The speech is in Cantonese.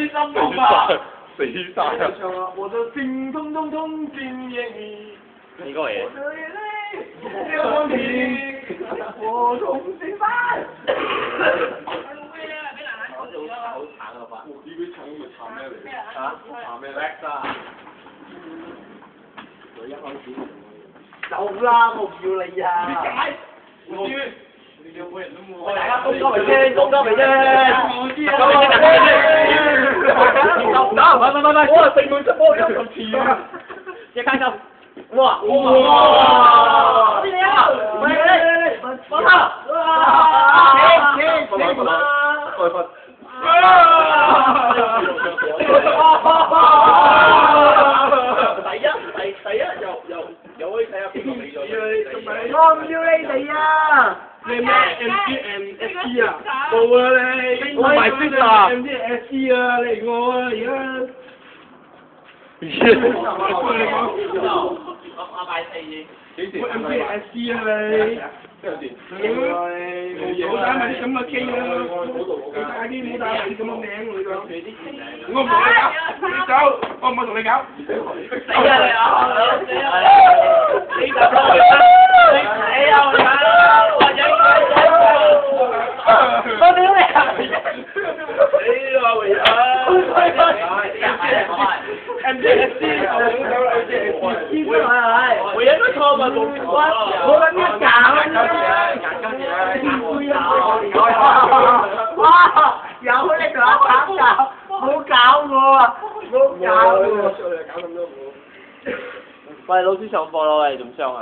心啊！死晒啊！唱啊！我的心通通通今夜你。呢個嘢。我的眼淚流光停，我重新翻。好慘啊！發。呢啲橙咪橙咩嚟？嚇？橙咩？Rex 啊！佢一開始。走啦！我唔要你啊！點解？我知。你有冇人都冇。大家公交嚟啫，公交嚟啫。我知啊。走！喂！我係四門直播音咁似啊！隻街走。哇！哇！邊嚟啊？喂！放下！停！第一又可以睇下邊個比賽。我唔要你哋啊！你咩 MGMSC 啊？冇啊你！我買先啊 MGSC 啊，嚟我啊而家。我買四嘢。MGSC 啊你！冇打埋啲咁嘅機啊！你打啲冇打埋啲咁嘅名我講。我唔同你搞，你走，我唔好同你搞。死啊你啊！你就死啊你啊！我忍我屌你啊！你話為啊 ？MGSC 我應該錯嘛？我諗一哇！有你同我搞搞，冇搞我啊！冇搞我。喂，老師上課啦喂，仲上啊？